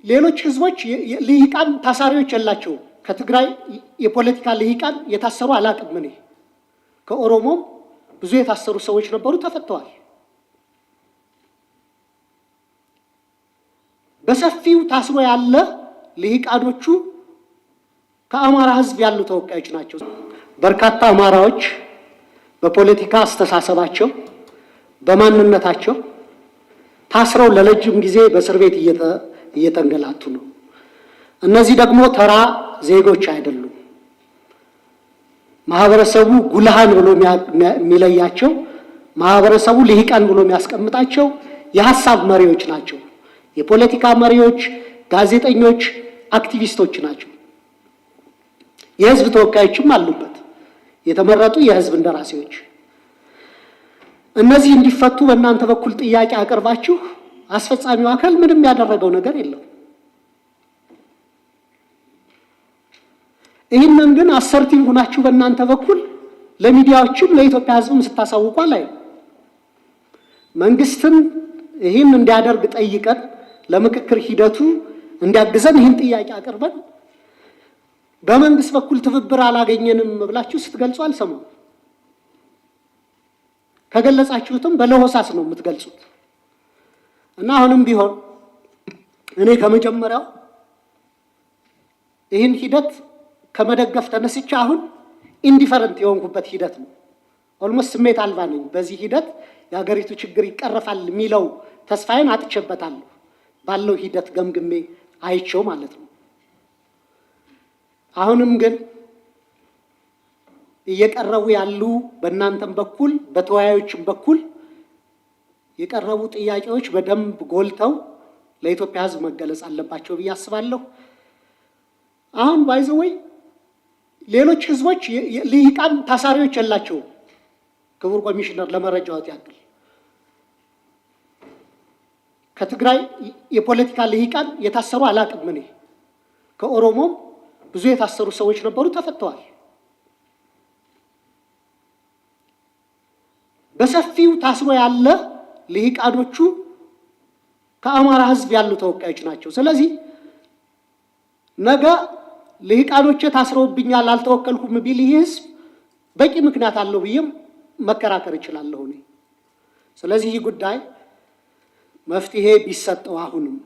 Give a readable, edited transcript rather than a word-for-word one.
ሌሎች ህዝቦች ልሂቃን ታሳሪዎች ያላቸው ከትግራይ የፖለቲካ ልሂቃን የታሰሩ አላቅም። እኔ ከኦሮሞም ብዙ የታሰሩ ሰዎች ነበሩ፣ ተፈተዋል። በሰፊው ታስሮ ያለ ልሂቃኖቹ ከአማራ ህዝብ ያሉ ተወካዮች ናቸው። በርካታ አማራዎች በፖለቲካ አስተሳሰባቸው በማንነታቸው ታስረው ለረጅም ጊዜ በእስር ቤት እየተንገላቱ ነው። እነዚህ ደግሞ ተራ ዜጎች አይደሉም። ማህበረሰቡ ጉልሃን ብሎ የሚለያቸው፣ ማህበረሰቡ ልሂቃን ብሎ የሚያስቀምጣቸው የሐሳብ መሪዎች ናቸው። የፖለቲካ መሪዎች፣ ጋዜጠኞች፣ አክቲቪስቶች ናቸው። የህዝብ ተወካዮችም አሉበት፣ የተመረጡ የህዝብ እንደራሴዎች። እነዚህ እንዲፈቱ በእናንተ በኩል ጥያቄ አቅርባችሁ አስፈጻሚው አካል ምንም ያደረገው ነገር የለም። ይህንን ግን አሰርቲቭ ሆናችሁ በእናንተ በኩል ለሚዲያዎችም ለኢትዮጵያ ህዝብም ስታሳውቁ አላየም። መንግስትን ይህን እንዲያደርግ ጠይቀን ለምክክር ሂደቱ እንዲያግዘን ይህን ጥያቄ አቅርበን በመንግስት በኩል ትብብር አላገኘንም ብላችሁ ስትገልጹ አልሰማም። ከገለጻችሁትም በለሆሳስ ነው የምትገልጹት። እና አሁንም ቢሆን እኔ ከመጀመሪያው ይህን ሂደት ከመደገፍ ተነስቼ አሁን ኢንዲፈረንት የሆንኩበት ሂደት ነው። ኦልሞስት ስሜት አልባ ነኝ። በዚህ ሂደት የሀገሪቱ ችግር ይቀረፋል የሚለው ተስፋዬን አጥቼበታለሁ። ባለው ሂደት ገምግሜ አይቼው ማለት ነው። አሁንም ግን እየቀረቡ ያሉ በእናንተም በኩል በተወያዮችም በኩል የቀረቡ ጥያቄዎች በደንብ ጎልተው ለኢትዮጵያ ህዝብ መገለጽ አለባቸው ብዬ አስባለሁ። አሁን ባይዘወይ ሌሎች ህዝቦች ልሂቃን ታሳሪዎች ያላቸው ክቡር ኮሚሽነር ለመረጃዎት ያክል ከትግራይ የፖለቲካ ልሂቃን የታሰሩ አላቅም። እኔ ከኦሮሞም ብዙ የታሰሩ ሰዎች ነበሩ፣ ተፈተዋል። በሰፊው ታስሮ ያለ ልሂቃኖቹ ከአማራ ህዝብ ያሉ ተወካዮች ናቸው። ስለዚህ ነገ ልሂቃኖቼ ታስረውብኛል አልተወከልኩም ቢል ይህ ህዝብ በቂ ምክንያት አለው ብዬም መከራከር እችላለሁ እኔ። ስለዚህ ይህ ጉዳይ መፍትሄ ቢሰጠው አሁንም